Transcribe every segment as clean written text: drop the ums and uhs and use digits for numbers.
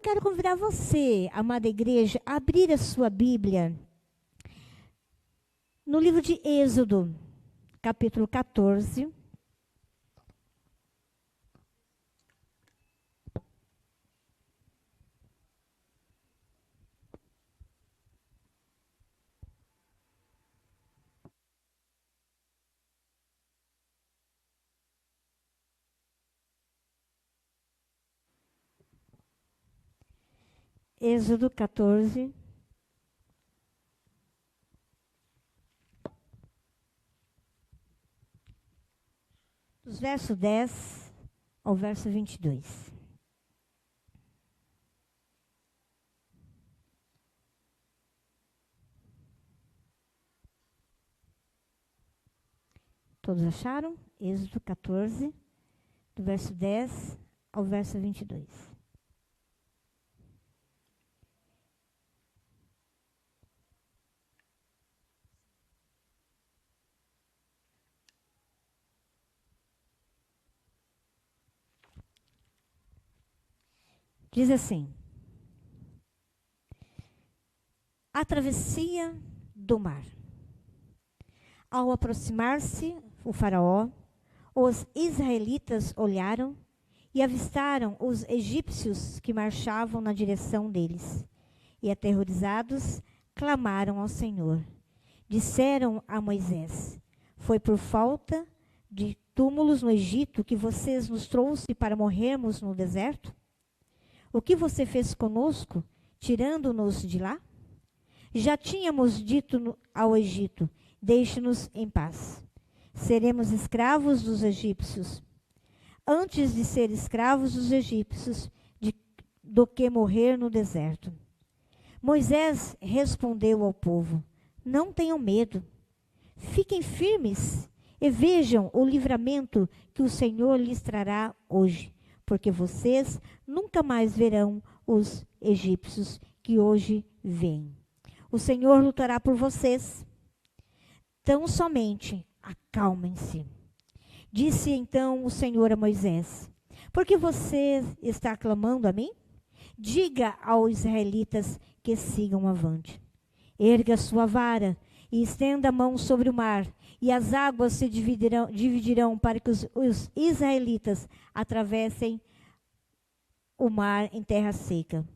Quero convidar você, amada igreja, a abrir a sua Bíblia no livro de Êxodo, capítulo 14. Êxodo 14. Dos versos 10 ao verso 22. Todos acharam? Êxodo 14, do verso 10 ao verso 22. Diz assim: a travessia do mar. Ao aproximar-se o faraó, os israelitas olharam e avistaram os egípcios que marchavam na direção deles. E aterrorizados, clamaram ao Senhor. Disseram a Moisés: foi por falta de túmulos no Egito que vocês nos trouxe para morrermos no deserto? O que você fez conosco, tirando-nos de lá? Já tínhamos dito ao Egito: deixe-nos em paz. Seremos escravos dos egípcios. Antes de ser escravos dos egípcios, do que morrer no deserto. Moisés respondeu ao povo: não tenham medo. Fiquem firmes e vejam o livramento que o Senhor lhes trará hoje, porque vocês nunca mais verão os egípcios que hoje veem. O Senhor lutará por vocês. Tão somente acalmem-se. Disse então o Senhor a Moisés: por que você está clamando a mim? Diga aos israelitas que sigam avante. Erga sua vara e estenda a mão sobre o mar, e as águas se dividirão para que os israelitas atravessem o mar em terra seca.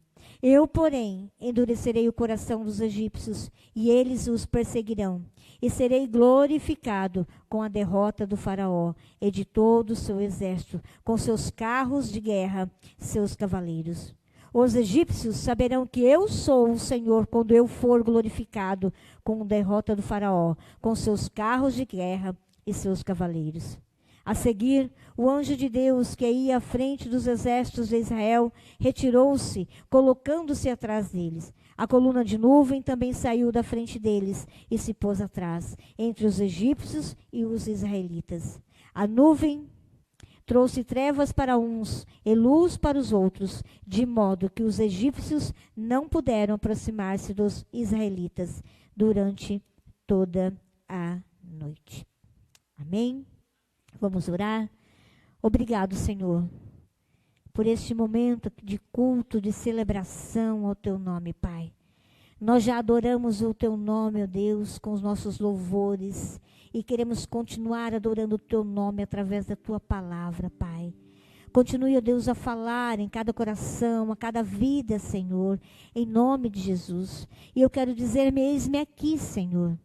Eu, porém, endurecerei o coração dos egípcios, e eles os perseguirão, e serei glorificado com a derrota do faraó e de todo o seu exército, com seus carros de guerra, seus cavaleiros. Os egípcios saberão que eu sou o Senhor quando eu for glorificado com a derrota do faraó, com seus carros de guerra e seus cavaleiros. A seguir, o anjo de Deus, que ia à frente dos exércitos de Israel, retirou-se, colocando-se atrás deles. A coluna de nuvem também saiu da frente deles e se pôs atrás, entre os egípcios e os israelitas. A nuvem trouxe trevas para uns e luz para os outros, de modo que os egípcios não puderam aproximar-se dos israelitas durante toda a noite. Amém? Vamos orar? Obrigado, Senhor, por este momento de culto, de celebração ao Teu nome, Pai. Nós já adoramos o Teu nome, ó Deus, com os nossos louvores e queremos continuar adorando o Teu nome através da Tua palavra, Pai. Continue, ó Deus, a falar em cada coração, a cada vida, Senhor, em nome de Jesus. E eu quero dizer-me, eis-me aqui, Senhor.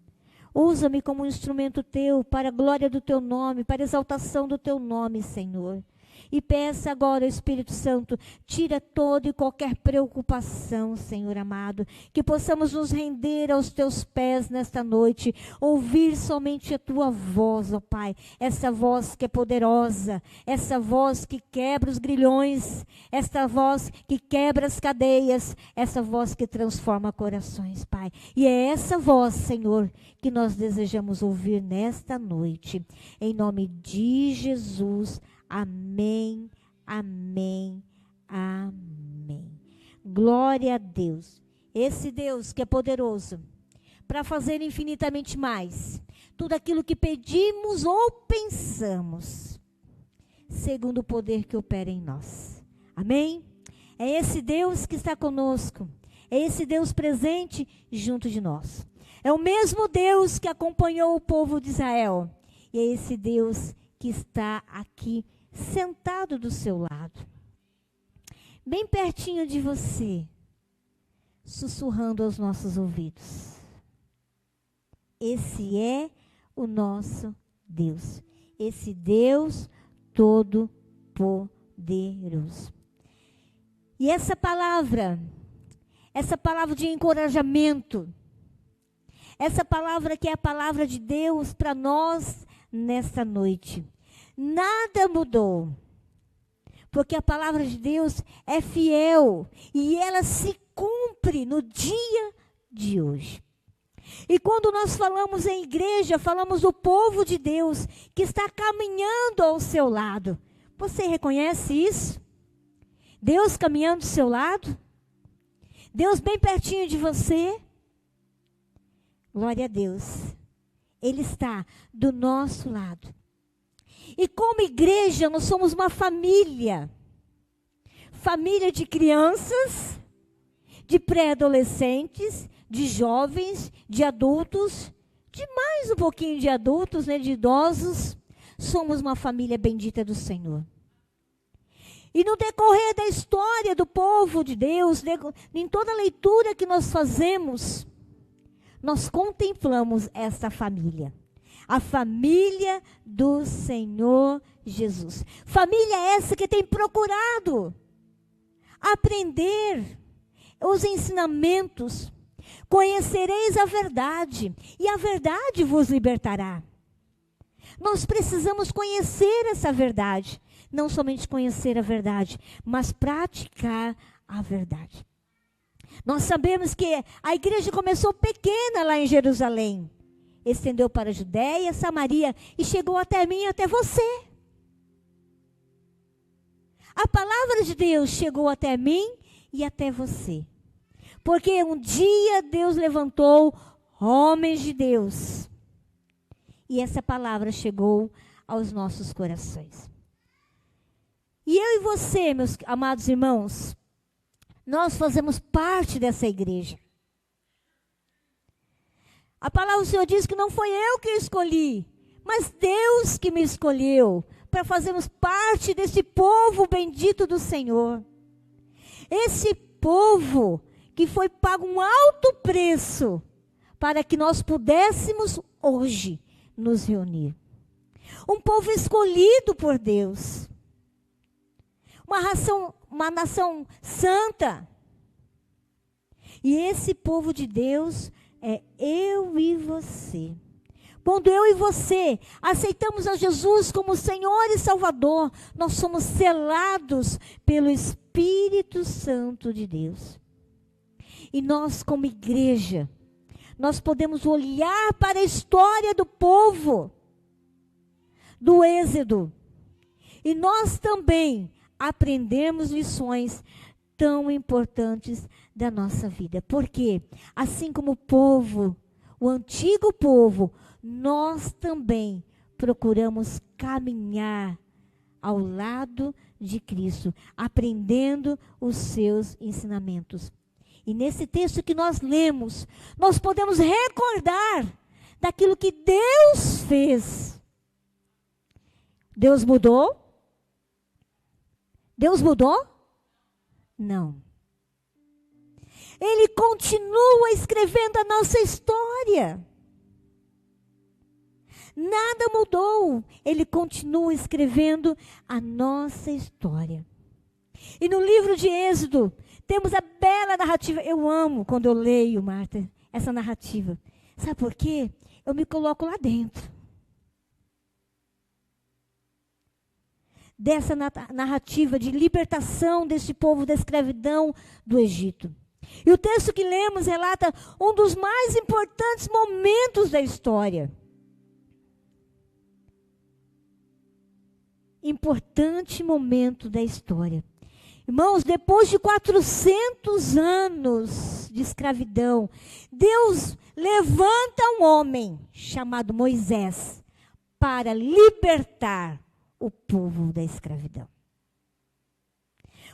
Usa-me como um instrumento Teu, para a glória do Teu nome, para a exaltação do Teu nome, Senhor. E peça agora, Espírito Santo, tira toda e qualquer preocupação, Senhor amado, que possamos nos render aos Teus pés nesta noite, ouvir somente a Tua voz, ó Pai, essa voz que é poderosa, essa voz que quebra os grilhões, essa voz que quebra as cadeias, essa voz que transforma corações, Pai. E é essa voz, Senhor, que nós desejamos ouvir nesta noite, em nome de Jesus. Amém, amém, amém. Glória a Deus. Esse Deus que é poderoso para fazer infinitamente mais tudo aquilo que pedimos ou pensamos, segundo o poder que opera em nós. Amém? É esse Deus que está conosco. É esse Deus presente junto de nós. É o mesmo Deus que acompanhou o povo de Israel. E é esse Deus que está aqui sentado do seu lado. Bem pertinho de você, sussurrando aos nossos ouvidos. Esse é o nosso Deus. Esse Deus todo-poderoso. E essa palavra de encorajamento, essa palavra que é a palavra de Deus para nós nesta noite. Nada mudou. Porque a palavra de Deus é fiel e ela se cumpre no dia de hoje. E quando nós falamos em igreja, falamos do povo de Deus que está caminhando ao seu lado. Você reconhece isso? Deus caminhando do seu lado? Deus bem pertinho de você? Glória a Deus. Ele está do nosso lado. E como igreja, nós somos uma família. Família de crianças, de pré-adolescentes, de jovens, de adultos, de mais um pouquinho de adultos, né, de idosos. Somos uma família bendita do Senhor. E no decorrer da história do povo de Deus, em toda a leitura que nós fazemos, nós contemplamos esta família. A família do Senhor Jesus. Família essa que tem procurado aprender os ensinamentos. Conhecereis a verdade, e a verdade vos libertará. Nós precisamos conhecer essa verdade. Não somente conhecer a verdade, mas praticar a verdade. Nós sabemos que a igreja começou pequena lá em Jerusalém. Estendeu para a Judéia, Samaria e chegou até mim e até você. A palavra de Deus chegou até mim e até você. Porque um dia Deus levantou homens de Deus. E essa palavra chegou aos nossos corações. E eu e você, meus amados irmãos, nós fazemos parte dessa igreja. A palavra do Senhor diz que não foi eu que escolhi, mas Deus que me escolheu para fazermos parte desse povo bendito do Senhor. Esse povo que foi pago um alto preço para que nós pudéssemos hoje nos reunir. Um povo escolhido por Deus. Uma nação santa. E esse povo de Deus é eu e você. Quando eu e você aceitamos a Jesus como Senhor e Salvador, nós somos selados pelo Espírito Santo de Deus. E nós, como igreja, nós podemos olhar para a história do povo, do Êxodo. E nós também aprendemos lições tão importantes da nossa vida. Porque, assim como o povo, o antigo povo, nós também procuramos caminhar ao lado de Cristo, aprendendo os seus ensinamentos. E nesse texto que nós lemos, nós podemos recordar daquilo que Deus fez. Deus mudou? Deus mudou? Não. Ele continua escrevendo a nossa história. Nada mudou. Ele continua escrevendo a nossa história. E no livro de Êxodo, temos a bela narrativa. Eu amo quando eu leio, Marta, essa narrativa. Sabe por quê? Eu me coloco lá dentro. Dessa narrativa de libertação deste povo da escravidão do Egito. E o texto que lemos relata um dos mais importantes momentos da história. Importante momento da história. Irmãos, depois de 400 anos de escravidão, Deus levanta um homem chamado Moisés para libertar o povo da escravidão.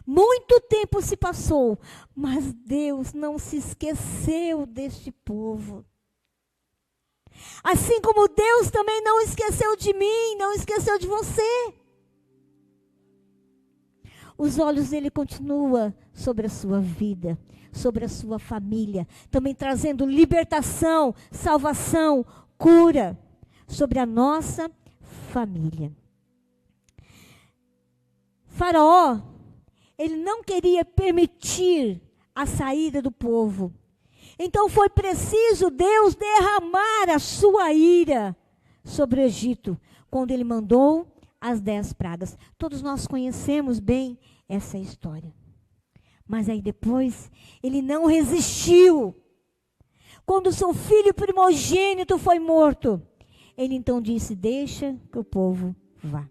Muito tempo se passou, mas Deus não se esqueceu deste povo. Assim como Deus também não esqueceu de mim, não esqueceu de você. Os olhos dele continuam sobre a sua vida, sobre a sua família, também trazendo libertação, salvação, cura sobre a nossa família. Faraó, ele não queria permitir a saída do povo. Então foi preciso Deus derramar a sua ira sobre o Egito, quando ele mandou as 10 pragas. Todos nós conhecemos bem essa história. Mas aí depois, ele não resistiu. Quando seu filho primogênito foi morto, ele então disse: deixa que o povo vá.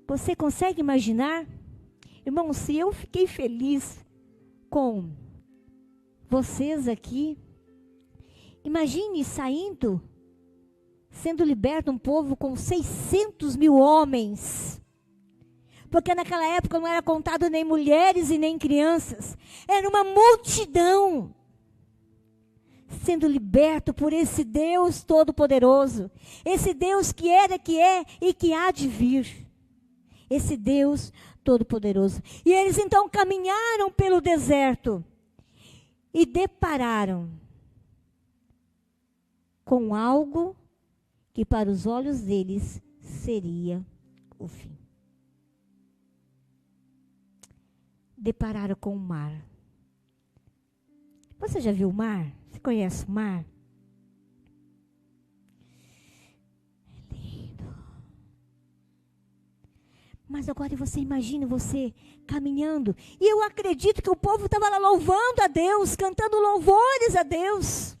Você consegue imaginar? Irmão, se eu fiquei feliz com vocês aqui, imagine saindo, sendo liberto um povo com 600 mil homens. Porque naquela época não era contado nem mulheres e nem crianças. Era uma multidão sendo liberto por esse Deus Todo-Poderoso. Esse Deus que era, que é e que há de vir. Esse Deus Todo-Poderoso. E eles então caminharam pelo deserto e depararam com algo que para os olhos deles seria o fim. Depararam com o mar. Você já viu o mar? Você conhece o mar? É lindo. Mas agora você imagina você caminhando. E eu acredito que o povo estava lá louvando a Deus, cantando louvores a Deus.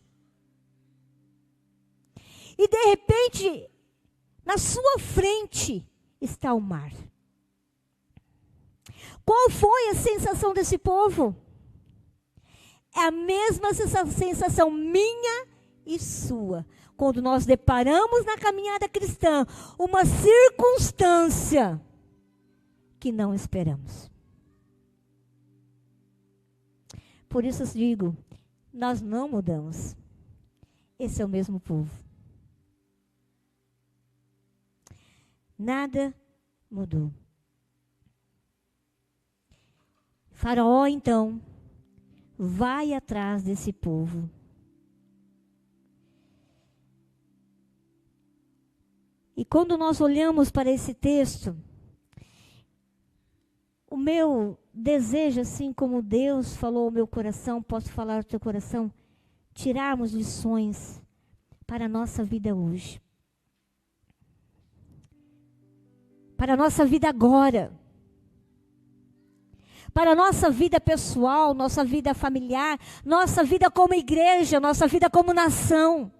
E de repente, na sua frente está o mar. Qual foi a sensação desse povo? É a mesma sensação minha e sua. Quando nós deparamos na caminhada cristã uma circunstância que não esperamos. Por isso eu digo, nós não mudamos. Esse é o mesmo povo. Nada mudou. Faraó, então, vai atrás desse povo. E quando nós olhamos para esse texto, o meu desejo, assim como Deus falou ao meu coração, posso falar ao teu coração, tirarmos lições para a nossa vida hoje. Para a nossa vida agora. Para a nossa vida pessoal, nossa vida familiar, nossa vida como igreja, nossa vida como nação.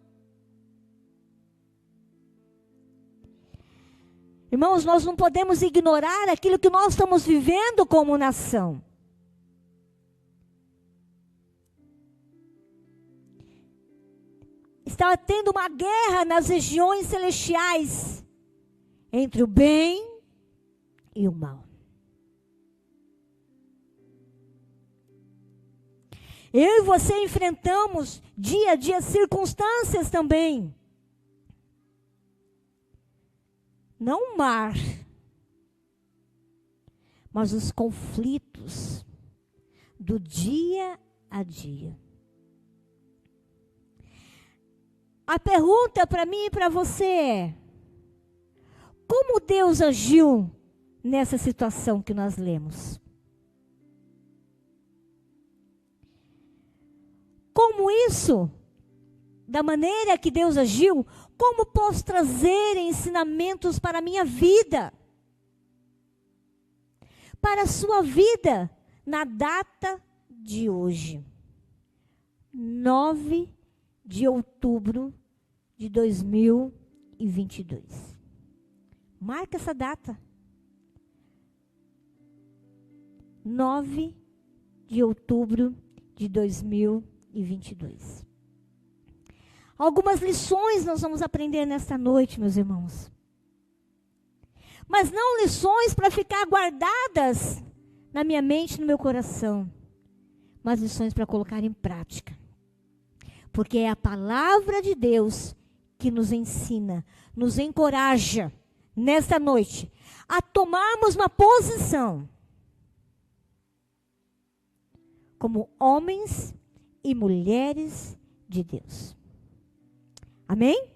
Irmãos, nós não podemos ignorar aquilo que nós estamos vivendo como nação. Está tendo uma guerra nas regiões celestiais entre o bem e o mal. Eu e você enfrentamos dia a dia circunstâncias também. Não o mar, mas os conflitos do dia a dia. A pergunta para mim e para você é: como Deus agiu nessa situação que nós lemos? Como isso, da maneira que Deus agiu, como posso trazer ensinamentos para a minha vida? Para a sua vida, na data de hoje, 9 de outubro de 2022. Marca essa data. 9 de outubro de 2022. Algumas lições nós vamos aprender nesta noite, meus irmãos. Mas não lições para ficar guardadas na minha mente, no meu coração, mas lições para colocar em prática. Porque é a palavra de Deus que nos ensina, nos encoraja, nesta noite, a tomarmos uma posição como homens e mulheres de Deus. Amém?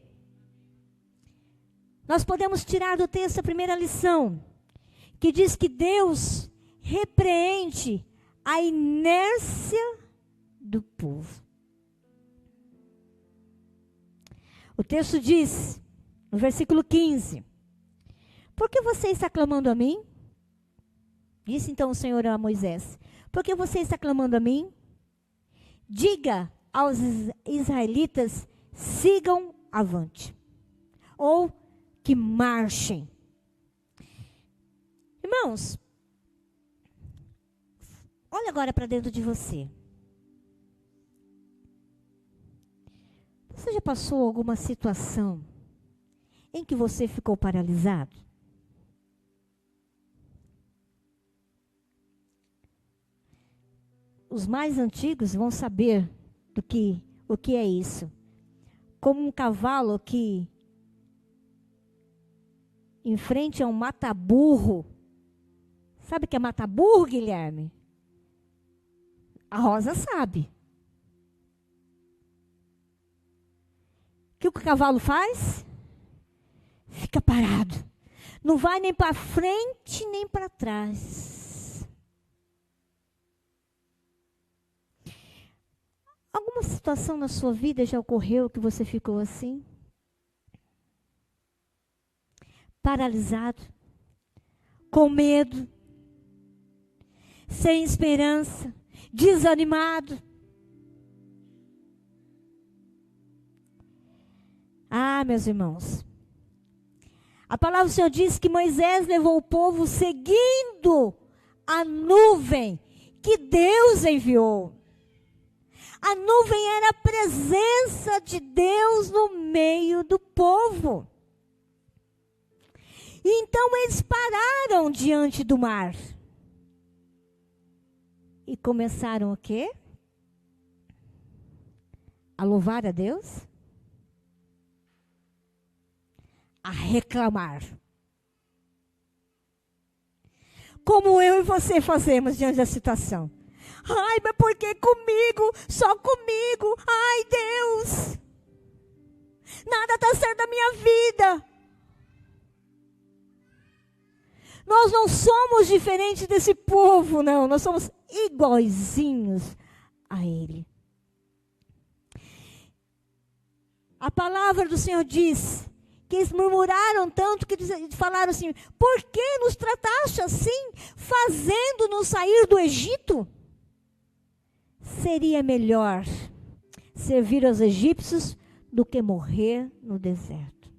Nós podemos tirar do texto a primeira lição, que diz que Deus repreende a inércia do povo. O texto diz, no versículo 15, por que você está clamando a mim? Disse então o Senhor a Moisés, por que você está clamando a mim? Diga aos israelitas, sigam avante. Ou que marchem. Irmãos, olha agora para dentro de você. Você já passou alguma situação em que você ficou paralisado? Os mais antigos vão saber o que é isso. Como um cavalo que, em frente a um mata-burro. Sabe o que é mata-burro, Guilherme? A Rosa sabe. O que o cavalo faz? Fica parado. Não vai nem para frente, nem para trás. Alguma situação na sua vida já ocorreu que você ficou assim? Paralisado, com medo, sem esperança, desanimado. Ah, meus irmãos, a palavra do Senhor diz que Moisés levou o povo seguindo a nuvem que Deus enviou. A nuvem era a presença de Deus no meio do povo. E então eles pararam diante do mar. E começaram o quê? A louvar a Deus? A reclamar. Como eu e você fazemos diante da situação. Ai, mas por que comigo? Só comigo. Ai, Deus. Nada está certo da minha vida. Nós não somos diferentes desse povo, não. Nós somos iguaizinhos a ele. A palavra do Senhor diz que eles murmuraram tanto que eles falaram assim, por que nos trataste assim, fazendo-nos sair do Egito? Seria melhor servir aos egípcios do que morrer no deserto.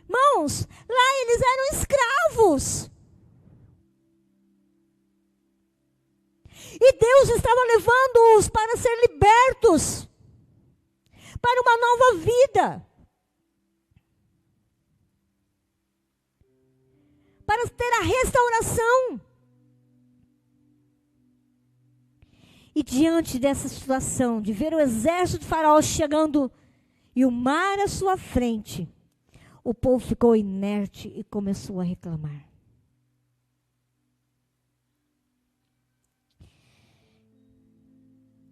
Irmãos, lá eles eram escravos. E Deus estava levando-os para ser libertos, para uma nova vida, para ter a restauração. E diante dessa situação, de ver o exército de Faraó chegando e o mar à sua frente, o povo ficou inerte e começou a reclamar.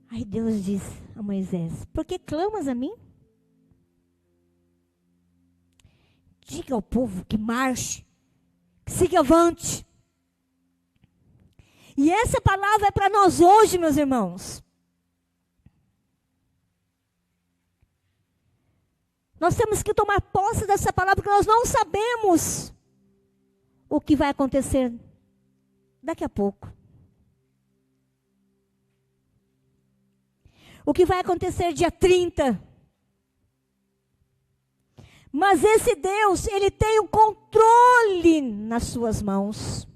Aí Deus diz a Moisés, por que clamas a mim? Diga ao povo que marche, que siga avante. E essa palavra é para nós hoje, meus irmãos. Nós temos que tomar posse dessa palavra, porque nós não sabemos o que vai acontecer daqui a pouco. O que vai acontecer dia 30. Mas esse Deus, Ele tem o controle nas suas mãos.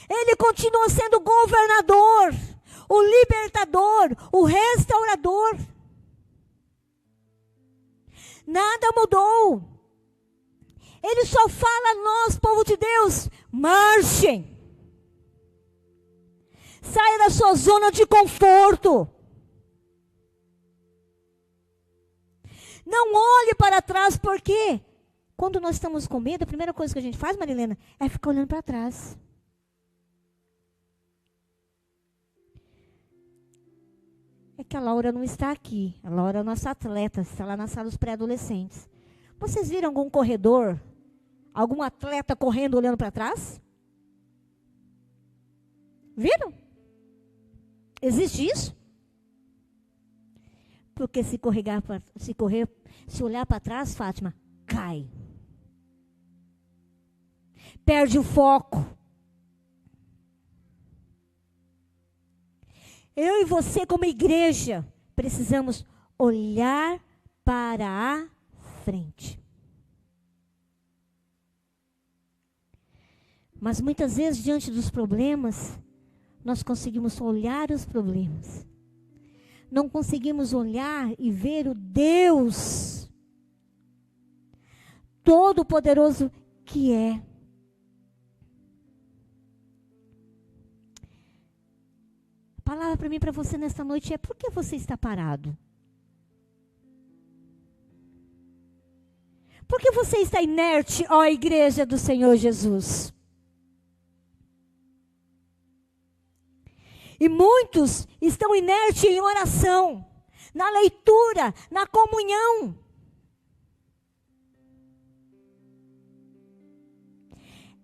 Ele continua sendo o governador, o libertador, o restaurador. Nada mudou. Ele só fala a nós, povo de Deus, marchem. Saia da sua zona de conforto. Não olhe para trás, porque quando nós estamos com medo, a primeira coisa que a gente faz, Marilena, é ficar olhando para trás. É que a Laura não está aqui. A Laura é a nossa atleta, está lá na sala dos pré-adolescentes. Vocês viram algum corredor, algum atleta correndo olhando para trás? Viram? Existe isso? Porque se olhar para trás, Fátima, cai. Perde o foco. Eu e você, como igreja, precisamos olhar para a frente. Mas muitas vezes, diante dos problemas, nós conseguimos olhar os problemas. Não conseguimos olhar e ver o Deus Todo-Poderoso que é. A palavra para mim e para você nesta noite é: por que você está parado? Por que você está inerte, ó igreja do Senhor Jesus? E muitos estão inertes em oração, na leitura, na comunhão.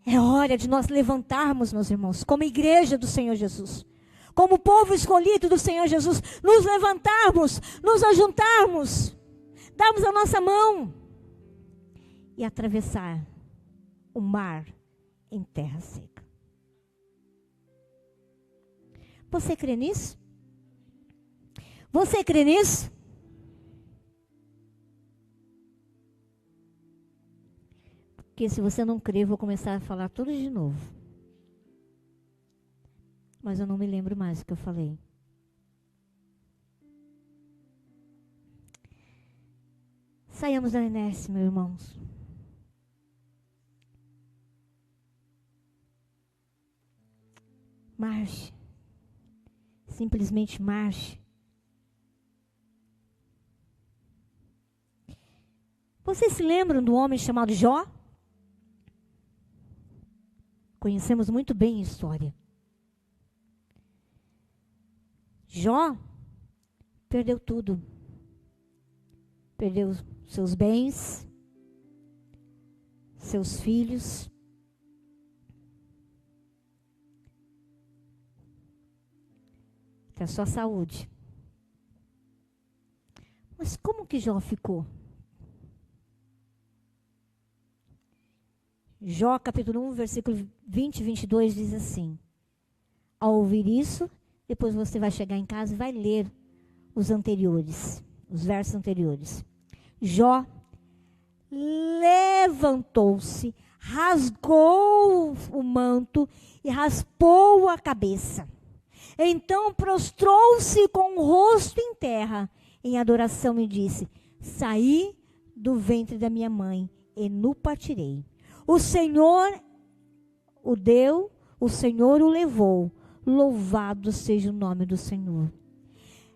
É hora de nós levantarmos, meus irmãos, como igreja do Senhor Jesus, como povo escolhido do Senhor Jesus, nos levantarmos, nos ajuntarmos, darmos a nossa mão e atravessar o mar em terra seca. Você crê nisso? Você crê nisso? Porque se você não crê, eu vou começar a falar tudo de novo. Mas eu não me lembro mais o que eu falei. Saiamos da inércia, meus irmãos. Marche. Simplesmente marche. Vocês se lembram do homem chamado Jó? Conhecemos muito bem a história. Jó perdeu tudo. Perdeu seus bens, seus filhos. Até a sua saúde. Mas como que Jó ficou? Jó capítulo 1, versículo 20 e 22 diz assim: ao ouvir isso, depois você vai chegar em casa e vai ler os anteriores, os versos anteriores. Jó levantou-se, rasgou o manto e raspou a cabeça. Então prostrou-se com o rosto em terra, em adoração, e disse: saí do ventre da minha mãe e nu partirei. O Senhor o deu, o Senhor o levou. Louvado seja o nome do Senhor.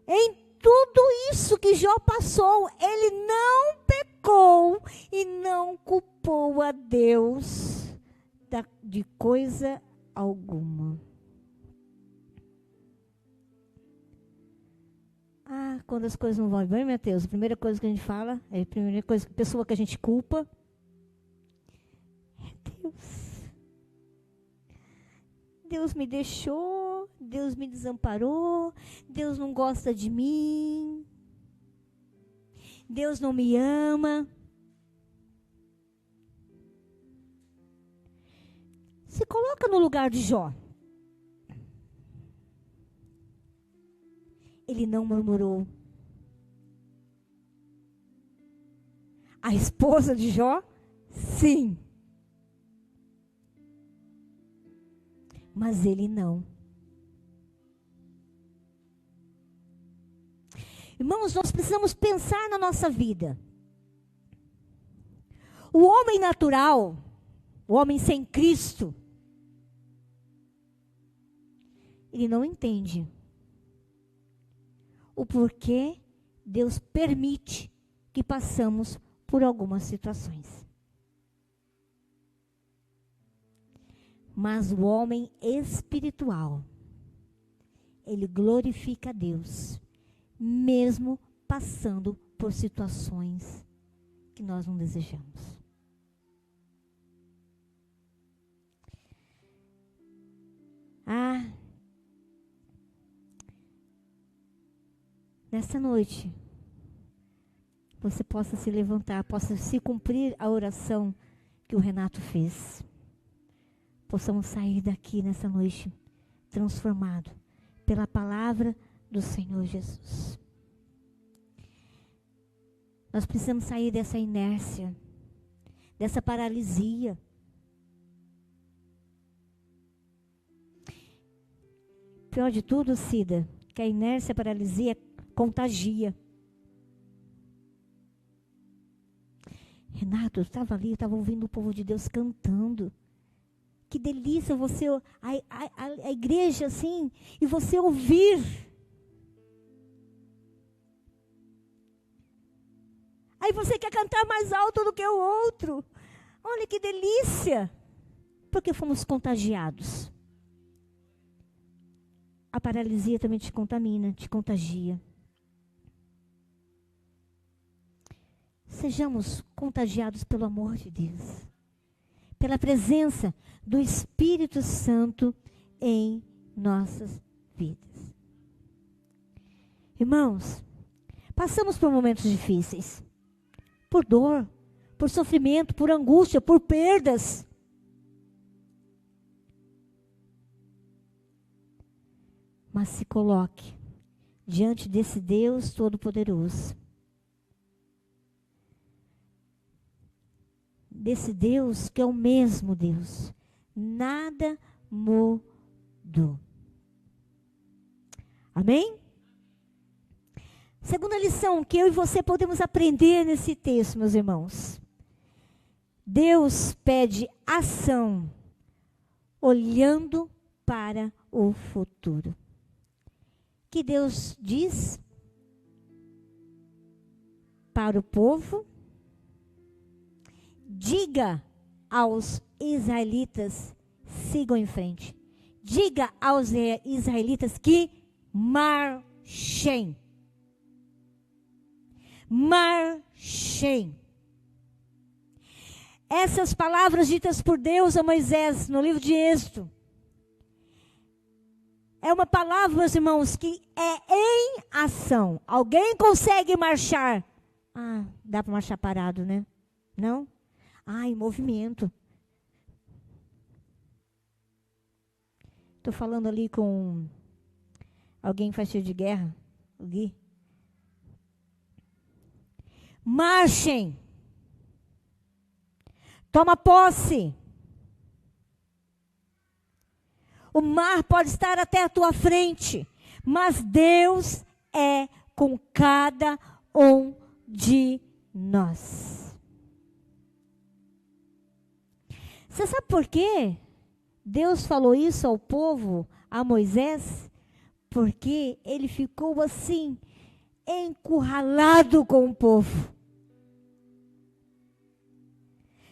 Em tudo isso que Jó passou, ele não pecou e não culpou a Deus de coisa alguma. Ah, quando as coisas não vão bem, meu Deus, a primeira coisa que a gente fala, a primeira coisa, pessoa que a gente culpa, é Deus. Deus me deixou, Deus me desamparou, Deus não gosta de mim, Deus não me ama. Se coloca no lugar de Jó. Ele não murmurou. A esposa de Jó, sim. Mas ele não. Irmãos, nós precisamos pensar na nossa vida. O homem natural, o homem sem Cristo, ele não entende o porquê Deus permite que passamos por algumas situações. Mas o homem espiritual, ele glorifica a Deus, mesmo passando por situações que nós não desejamos. Nessa noite, você possa se levantar, possa se cumprir a oração que o Renato fez. Possamos sair daqui nessa noite transformado pela palavra do Senhor Jesus. Nós precisamos sair dessa inércia, dessa paralisia. Pior de tudo, Cida, que a inércia, a paralisia contagia. Renato, eu estava ali, eu estava ouvindo o povo de Deus cantando. Que delícia você, a igreja assim, e você ouvir. Aí você quer cantar mais alto do que o outro. Olha que delícia. Porque fomos contagiados. A paralisia também te contamina, te contagia. Sejamos contagiados pelo amor de Deus. Pela presença do Espírito Santo em nossas vidas. Irmãos, passamos por momentos difíceis. Por dor, por sofrimento, por angústia, por perdas. Mas se coloque diante desse Deus Todo-Poderoso. Desse Deus que é o mesmo Deus. Nada mudou. Amém? Segunda lição que eu e você podemos aprender nesse texto, meus irmãos. Deus pede ação, olhando para o futuro. Que Deus diz para o povo: diga aos israelitas, sigam em frente. Diga aos israelitas que marchem. Marchem. Essas palavras ditas por Deus a Moisés no livro de Êxodo é uma palavra, meus irmãos, que é em ação. Alguém consegue marchar? Dá para marchar parado, né? Não? Em movimento. Estou falando ali com alguém que faz tiro de guerra, o Gui. Marchem. Toma posse. O mar pode estar até a tua frente, mas Deus é com cada um de nós. Você sabe por quê Deus falou isso ao povo, a Moisés? Porque ele ficou assim, encurralado com o povo.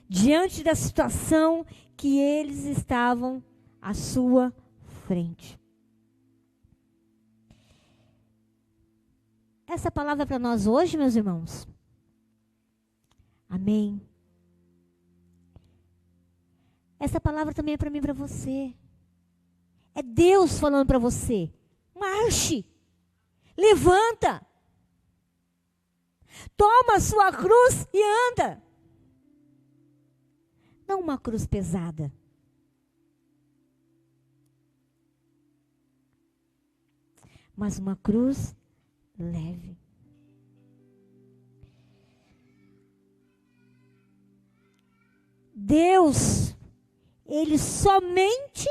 Diante da situação que eles estavam à sua frente. Essa palavra é para nós hoje, meus irmãos. Amém. Essa palavra também é para mim e para você. É Deus falando para você. Marche. Levanta. Toma a sua cruz e anda. Não uma cruz pesada. Mas uma cruz leve. Deus, Ele somente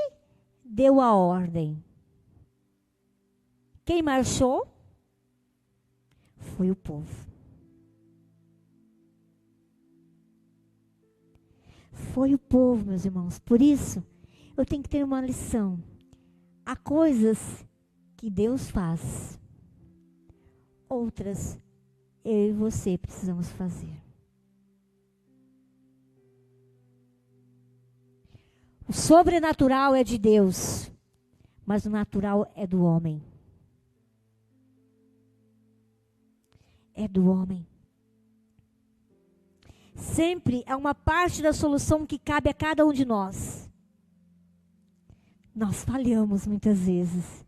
deu a ordem. Quem marchou foi o povo. Foi o povo, meus irmãos. Por isso, eu tenho que ter uma lição. Há coisas que Deus faz. Outras, eu e você precisamos fazer. O sobrenatural é de Deus, mas o natural é do homem. É do homem. Sempre há uma parte da solução que cabe a cada um de nós. Nós falhamos muitas vezes.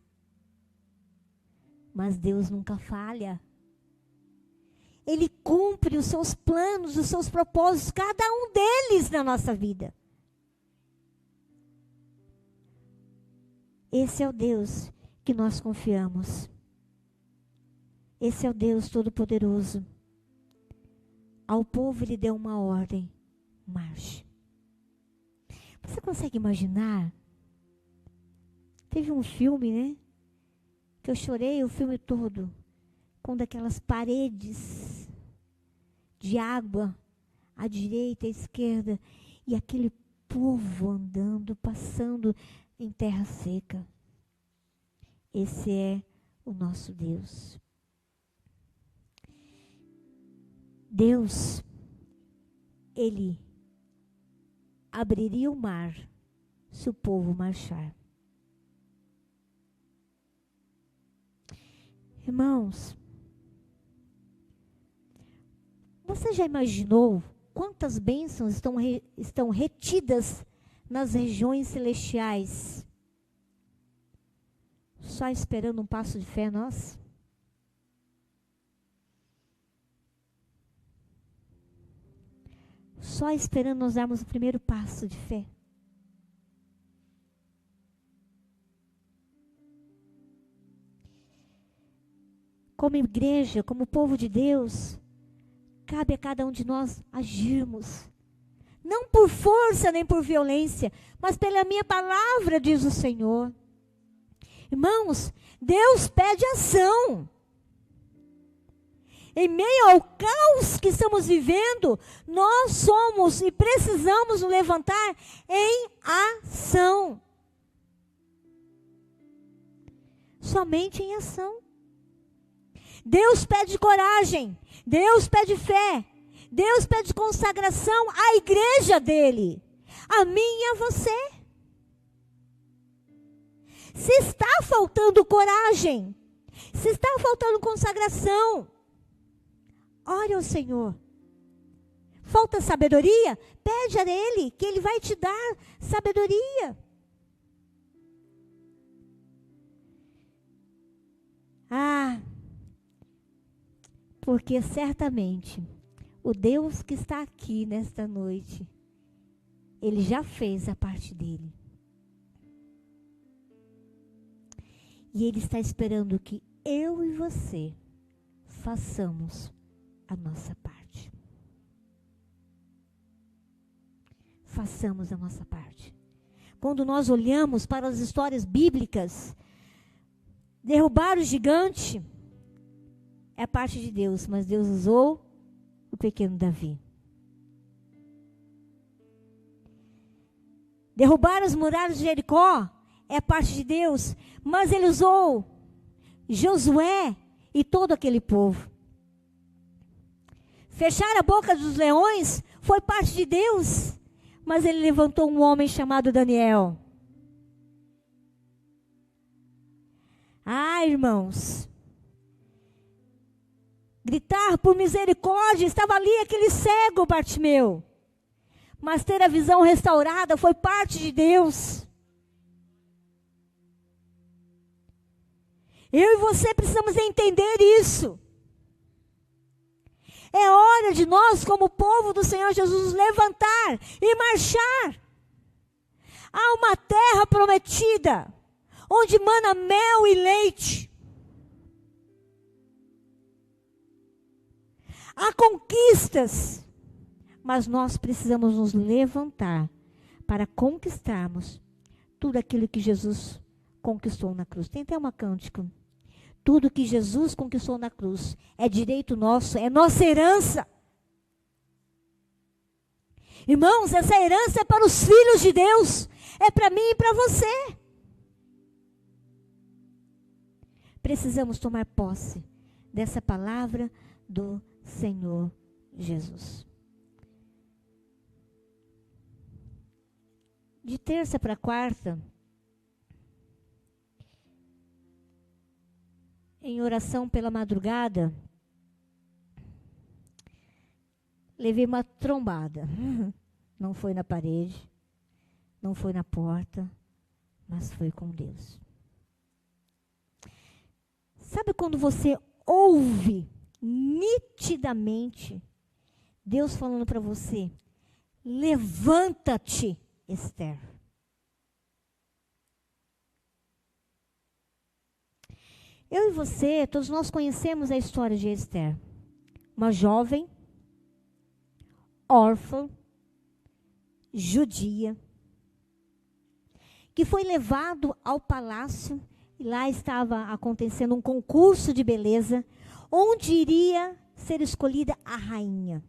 Mas Deus nunca falha. Ele cumpre os seus planos, os seus propósitos, cada um deles na nossa vida. Esse é o Deus que nós confiamos. Esse é o Deus Todo-Poderoso. Ao povo ele deu uma ordem: marche. Você consegue imaginar? Teve um filme, né? Que eu chorei o filme todo. Com daquelas paredes de água à direita e à esquerda. E aquele povo andando, passando em terra seca. Esse é o nosso Deus. Deus, Ele abriria o mar se o povo marchar. Irmãos, você já imaginou quantas bênçãos estão retidas nas regiões celestiais, só esperando um passo de fé nosso? Só esperando nós darmos o primeiro passo de fé. Como igreja, como povo de Deus, cabe a cada um de nós agirmos. Não por força nem por violência, mas pela minha palavra, diz o Senhor. Irmãos, Deus pede ação. Em meio ao caos que estamos vivendo, nós somos e precisamos nos levantar em ação. Somente em ação. Deus pede coragem, Deus pede fé, Deus pede consagração à igreja dele, a mim e a você. Se está faltando coragem, se está faltando consagração, ore ao Senhor. Falta sabedoria? Pede a Ele, que Ele vai te dar sabedoria. Porque certamente o Deus que está aqui nesta noite, Ele já fez a parte dele. E Ele está esperando que eu e você façamos a nossa parte. Façamos a nossa parte. Quando nós olhamos para as histórias bíblicas, derrubar o gigante é a parte de Deus, mas Deus usou o pequeno Davi. Derrubar as muralhas de Jericó é a parte de Deus, mas Ele usou Josué e todo aquele povo. Fechar a boca dos leões foi parte de Deus, mas Ele levantou um homem chamado Daniel. Irmãos, gritar por misericórdia, estava ali aquele cego Bartimeu. Mas ter a visão restaurada foi parte de Deus. Eu e você precisamos entender isso. É hora de nós, como povo do Senhor Jesus, nos levantar e marchar. Há uma terra prometida, onde mana mel e leite. Há conquistas, mas nós precisamos nos levantar para conquistarmos tudo aquilo que Jesus conquistou na cruz. Tem até uma cântica. Tudo que Jesus conquistou na cruz é direito nosso, é nossa herança. Irmãos, essa herança é para os filhos de Deus. É para mim e para você. Precisamos tomar posse dessa palavra do Senhor Jesus. De terça para quarta, em oração pela madrugada, levei uma trombada. Não foi na parede, não foi na porta, mas foi com Deus. Sabe quando você ouve nitidamente Deus falando para você: levanta-te, Esther. Eu e você, todos nós conhecemos a história de Esther. Uma jovem, órfã, judia, que foi levado ao palácio, e lá estava acontecendo um concurso de beleza, onde iria ser escolhida a rainha.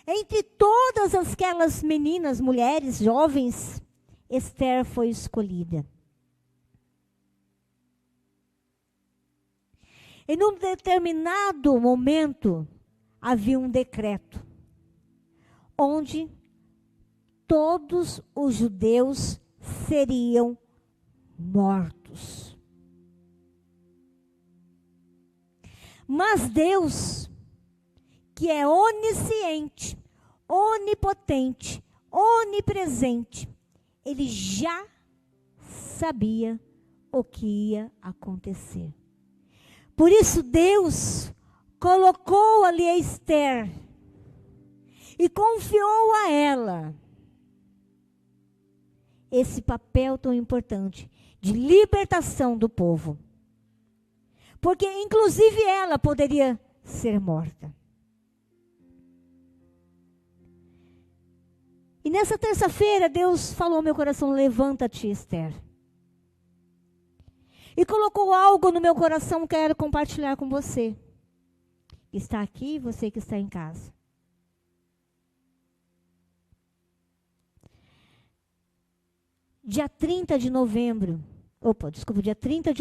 Entre todas aquelas meninas, mulheres, jovens, Esther foi escolhida. Em um determinado momento, havia um decreto, onde todos os judeus seriam mortos. Mas Deus, que é onisciente, onipotente, onipresente, Ele já sabia o que ia acontecer. Por isso Deus colocou ali a Esther e confiou a ela esse papel tão importante de libertação do povo. Porque inclusive ela poderia ser morta. E nessa terça-feira Deus falou ao meu coração: levanta-te, Esther. E colocou algo no meu coração que quero compartilhar com você. Que está aqui e você que está em casa. Dia 30 de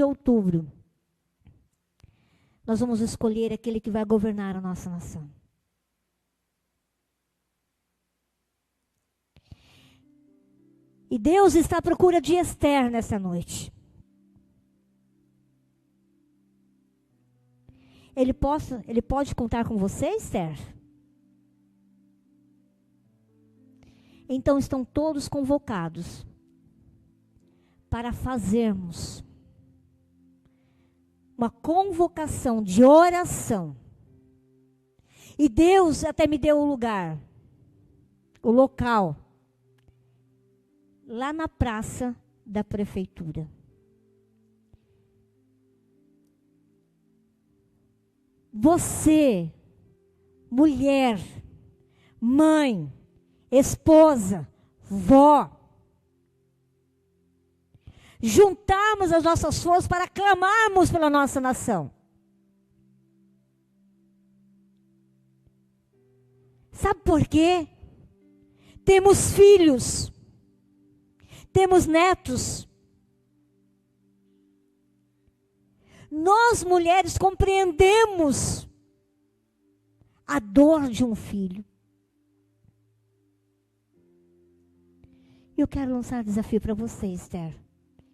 outubro, nós vamos escolher aquele que vai governar a nossa nação. E Deus está à procura de Esther nessa noite. Ele pode contar com você, Esther? Então estão todos convocados para fazermos uma convocação de oração. E Deus até me deu o lugar, o local, lá na praça da prefeitura. Você, mulher, mãe, esposa, vó, juntarmos as nossas forças para clamarmos pela nossa nação. Sabe por quê? Temos filhos, temos netos. Nós, mulheres, compreendemos a dor de um filho. Eu quero lançar um desafio para você, Esther,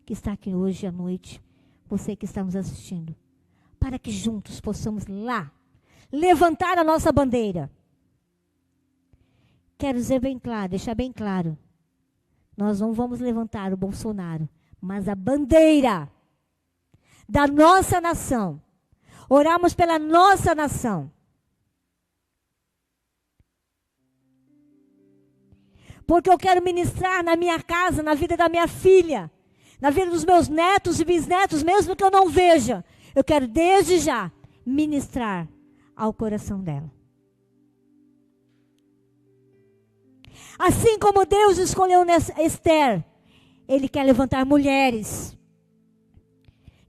que está aqui hoje à noite, você que está nos assistindo, para que juntos possamos lá levantar a nossa bandeira. Quero dizer bem claro, deixar bem claro, nós não vamos levantar o Bolsonaro, mas a bandeira da nossa nação. Oramos pela nossa nação. Porque eu quero ministrar na minha casa, na vida da minha filha, na vida dos meus netos e bisnetos, mesmo que eu não veja. Eu quero desde já ministrar ao coração dela. Assim como Deus escolheu Esther, Ele quer levantar mulheres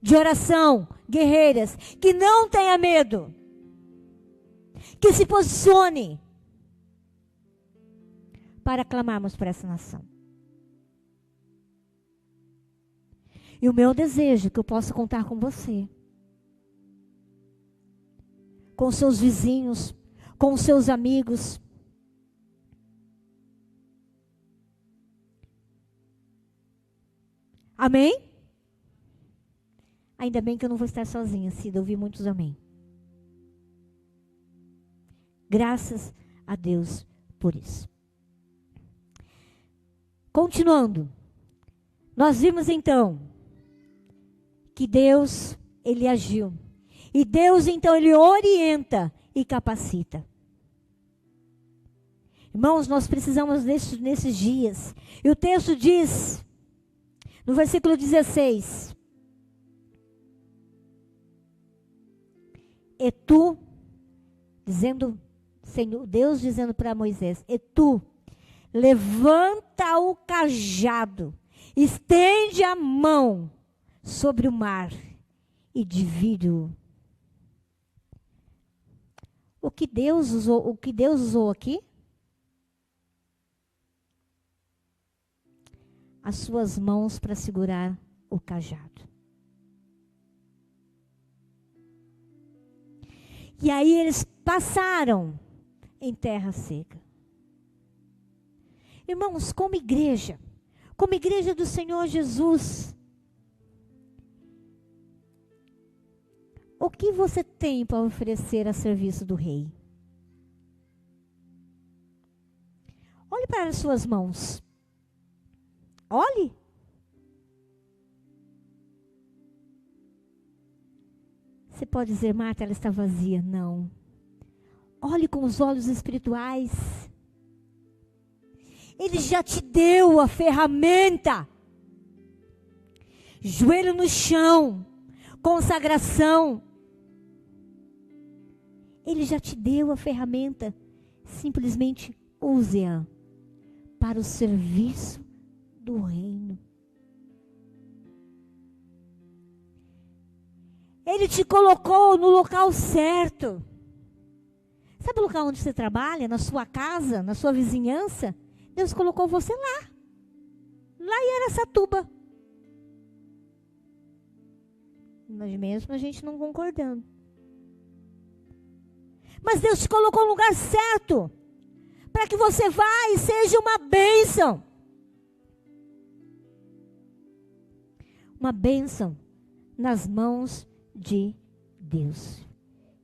de oração, guerreiras, que não tenha medo, que se posicione. para clamarmos por essa nação. E o meu desejo é que eu possa contar com você, com seus vizinhos, com seus amigos. Amém? Ainda bem que eu não vou estar sozinha, Cida. Ouvi muitos amém. Graças a Deus por isso. Continuando. Nós vimos então que Deus, Ele agiu. E Deus então, Ele orienta e capacita. Irmãos, nós precisamos nesses dias. E o texto diz, no versículo 16. E tu, dizendo, Senhor, Deus dizendo para Moisés, e tu, levanta o cajado, estende a mão sobre o mar e divide-o. O que Deus usou aqui? As suas mãos para segurar o cajado. E aí eles passaram em terra seca. Irmãos, como igreja do Senhor Jesus, o que você tem para oferecer a serviço do Rei? Olhe para as suas mãos. Olhe. Você pode dizer, Marta, ela está vazia. Não. Olhe com os olhos espirituais. Ele já te deu a ferramenta. Joelho no chão. Consagração. Ele já te deu a ferramenta. Simplesmente use-a para o serviço do reino. Ele te colocou no local certo. Sabe o local onde você trabalha? Na sua casa? Na sua vizinhança? Deus colocou você lá. Lá em Araçatuba. Nós mesmo a gente não concordando. Mas Deus te colocou no lugar certo. Para que você vá e seja uma bênção. Uma bênção nas mãos de Deus.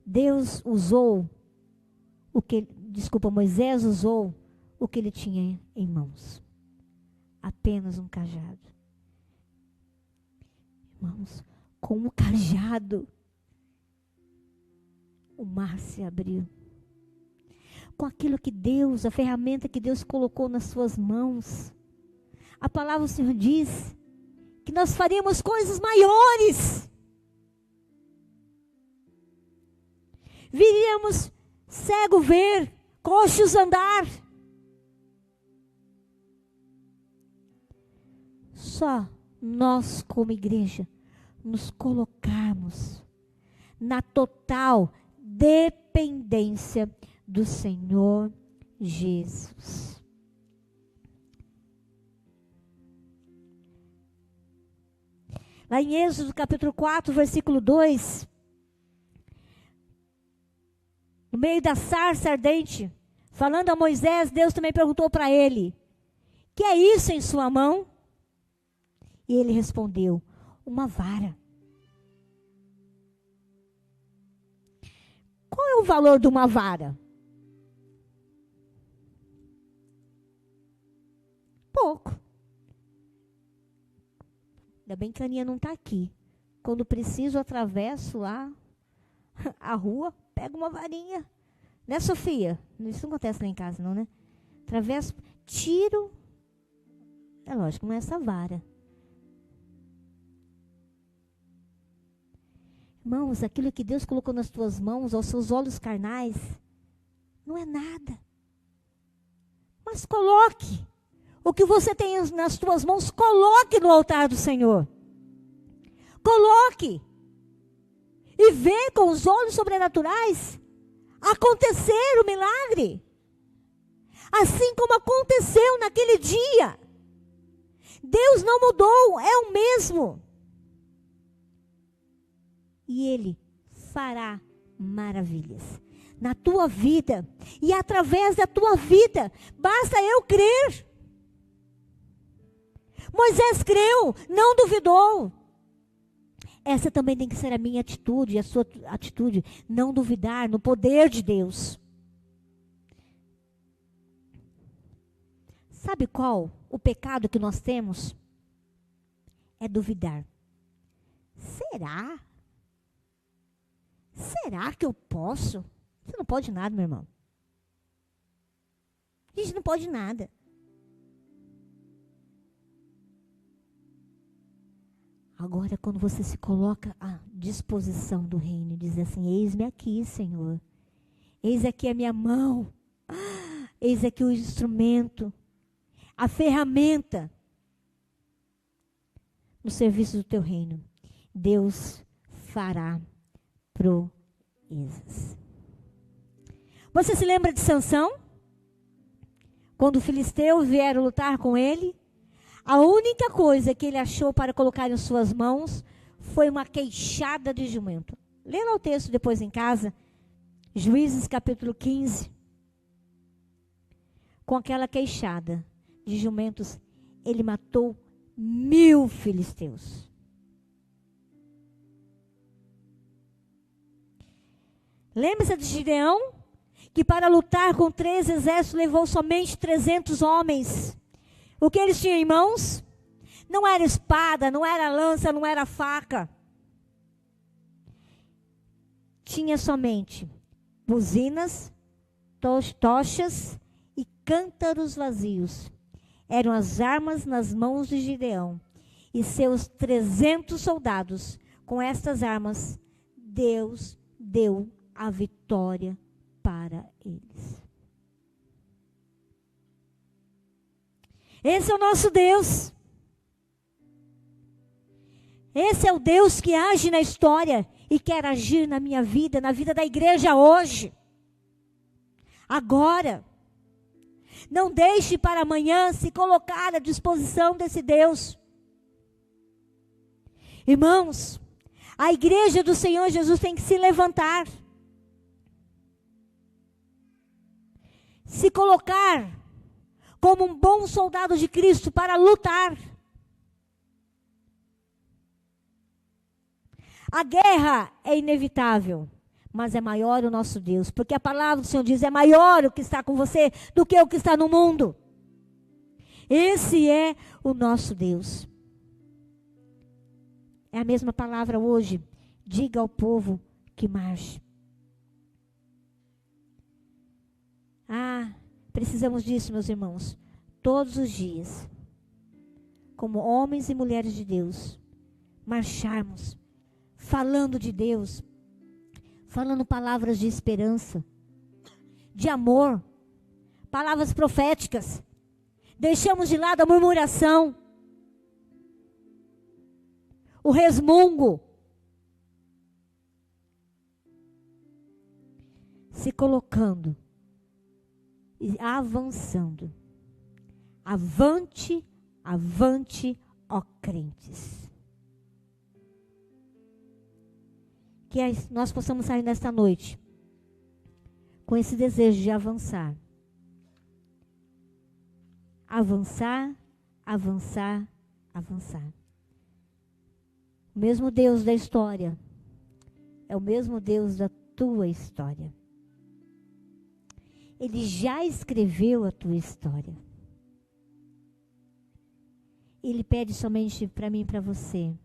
Deus usou Moisés usou o que ele tinha em mãos. Apenas um cajado. Irmãos, com um cajado, o mar se abriu. Com aquilo que Deus, a ferramenta que Deus colocou nas suas mãos. A palavra do Senhor diz que nós faríamos coisas maiores. Viríamos cego ver, coxos andar. Só nós como igreja nos colocarmos na total dependência do Senhor Jesus. Lá em Êxodo capítulo 4, versículo 2, no meio da sarça ardente, falando a Moisés, Deus também perguntou para ele, que é isso em sua mão? E ele respondeu, uma vara. Qual é o valor de uma vara? Pouco. Ainda bem que a Aninha não está aqui. Quando preciso, atravesso lá a rua, pego uma varinha. Né, Sofia? Isso não acontece lá em casa, não, né? Atravesso, tiro. É lógico, não é essa vara. Irmãos, aquilo que Deus colocou nas tuas mãos, aos seus olhos carnais, não é nada. Mas coloque. O que você tem nas tuas mãos, coloque no altar do Senhor. Coloque. E vê com os olhos sobrenaturais acontecer o milagre. Assim como aconteceu naquele dia. Deus não mudou, é o mesmo. E Ele fará maravilhas na tua vida e através da tua vida. Basta eu crer. Moisés creu, não duvidou. Essa também tem que ser a minha atitude, a sua atitude. Não duvidar no poder de Deus. Sabe qual o pecado que nós temos? É duvidar. Será? Será que eu posso? Você não pode nada, meu irmão. A gente não pode nada. Agora, quando você se coloca à disposição do reino, diz assim: eis-me aqui, Senhor. Eis aqui a minha mão. Eis aqui o instrumento. A ferramenta no serviço do teu reino. Deus fará proezas. Você se lembra de Sansão? Quando os filisteus vieram lutar com ele, a única coisa que ele achou para colocar em suas mãos foi uma queixada de jumento. Lê lá o texto depois em casa, Juízes capítulo 15. Com aquela queixada de jumentos, ele matou 1000 filisteus. Lembra-se de Gideão? Que para lutar com 3 exércitos levou somente 300 homens. O que eles tinham em mãos? Não era espada, não era lança, não era faca. Tinha somente buzinas, tochas e cântaros vazios. Eram as armas nas mãos de Gideão. E seus 300 soldados, com estas armas, Deus deu a vitória para eles. Esse é o nosso Deus. Esse é o Deus que age na história e quer agir na minha vida, na vida da igreja hoje. Agora. Não deixe para amanhã se colocar à disposição desse Deus. Irmãos, a igreja do Senhor Jesus tem que se levantar. Se colocar como um bom soldado de Cristo para lutar. A guerra é inevitável, mas é maior o nosso Deus, porque a palavra do Senhor diz, é maior o que está com você do que o que está no mundo. Esse é o nosso Deus. É a mesma palavra hoje. Diga ao povo que marche. Precisamos disso, meus irmãos, todos os dias, como homens e mulheres de Deus, marcharmos, falando de Deus, falando palavras de esperança, de amor, palavras proféticas. Deixamos de lado a murmuração, o resmungo. Se colocando e avançando. Avante, avante, ó crentes. Que nós possamos sair nesta noite com esse desejo de avançar. Avançar, avançar, avançar. O mesmo Deus da história é o mesmo Deus da tua história. Ele já escreveu a tua história. Ele pede somente para mim e para você.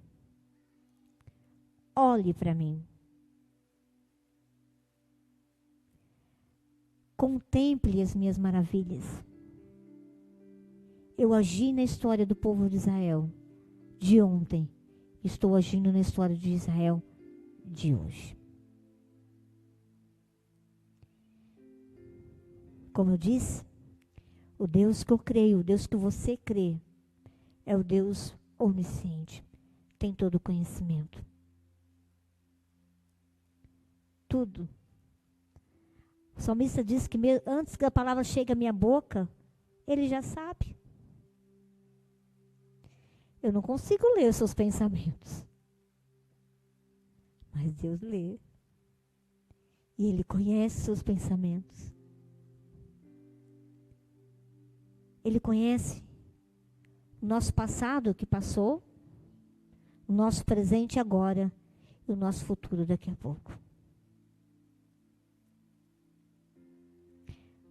Olhe para mim. Contemple as minhas maravilhas. Eu agi na história do povo de Israel de ontem. Estou agindo na história de Israel de hoje. Como eu disse, o Deus que eu creio, o Deus que você crê, é o Deus onisciente. Tem todo o conhecimento. Tudo. O salmista diz que antes que a palavra chegue à minha boca, ele já sabe. Eu não consigo ler os seus pensamentos. Mas Deus lê. E Ele conhece seus pensamentos. Ele conhece o nosso passado que passou, o nosso presente agora e o nosso futuro daqui a pouco.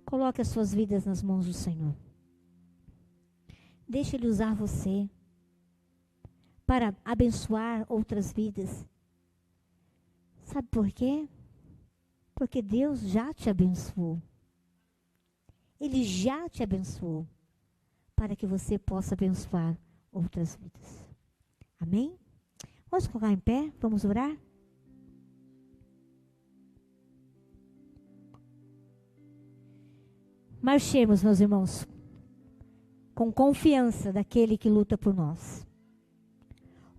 Coloque as suas vidas nas mãos do Senhor. Deixe Ele usar você para abençoar outras vidas. Sabe por quê? Porque Deus já te abençoou. Ele já te abençoou para que você possa abençoar outras vidas. Amém? Vamos colocar em pé? Vamos orar? Marchemos, meus irmãos, com confiança daquele que luta por nós.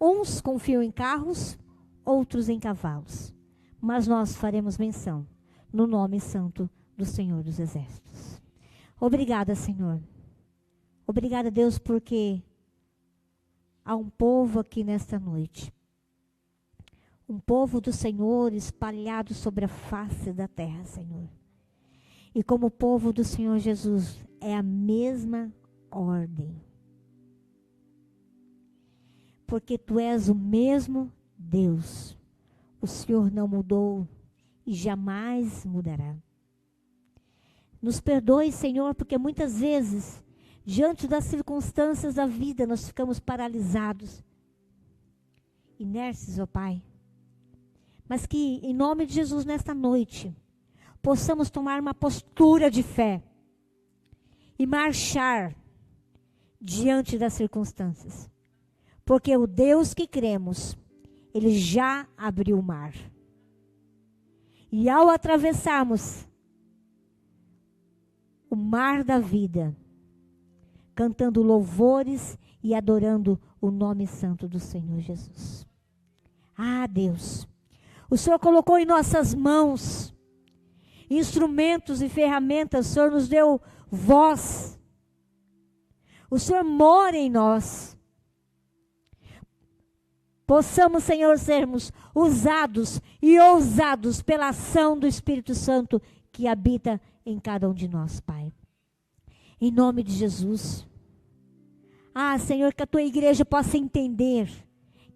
Uns confiam em carros, outros em cavalos, mas nós faremos menção no nome santo do Senhor dos Exércitos. Obrigada, Senhor. Obrigada, Deus, porque há um povo aqui nesta noite. Um povo do Senhor espalhado sobre a face da terra, Senhor. E como o povo do Senhor Jesus, é a mesma ordem. Porque Tu és o mesmo Deus. O Senhor não mudou e jamais mudará. Nos perdoe, Senhor, porque muitas vezes, diante das circunstâncias da vida, nós ficamos paralisados, inertes, ó Pai. Mas que, em nome de Jesus, nesta noite, possamos tomar uma postura de fé e marchar diante das circunstâncias. Porque o Deus que cremos, Ele já abriu o mar. E ao atravessarmos o mar da vida, cantando louvores e adorando o nome santo do Senhor Jesus. Ah, Deus, o Senhor colocou em nossas mãos instrumentos e ferramentas, o Senhor nos deu voz. O Senhor mora em nós. Possamos, Senhor, sermos usados e ousados pela ação do Espírito Santo que habita em cada um de nós, Pai. Em nome de Jesus. Ah, Senhor, que a Tua igreja possa entender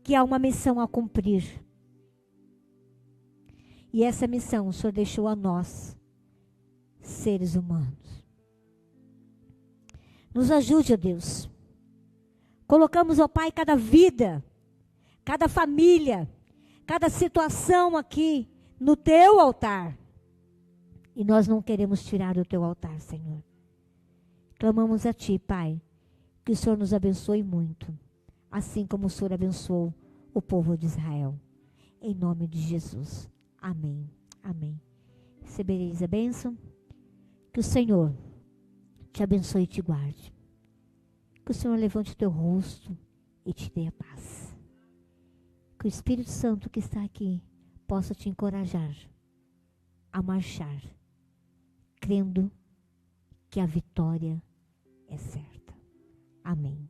que há uma missão a cumprir. E essa missão o Senhor deixou a nós, seres humanos. Nos ajude, ó Deus. Colocamos, ó Pai, cada vida, cada família, cada situação aqui no Teu altar. E nós não queremos tirar do Teu altar, Senhor. Clamamos a Ti, Pai, que o Senhor nos abençoe muito, assim como o Senhor abençoou o povo de Israel. Em nome de Jesus. Amém. Amém. Recebereis a bênção. Que o Senhor te abençoe e te guarde. Que o Senhor levante o teu rosto e te dê a paz. Que o Espírito Santo que está aqui possa te encorajar a marchar, crendo que a vitória é certa. Amém.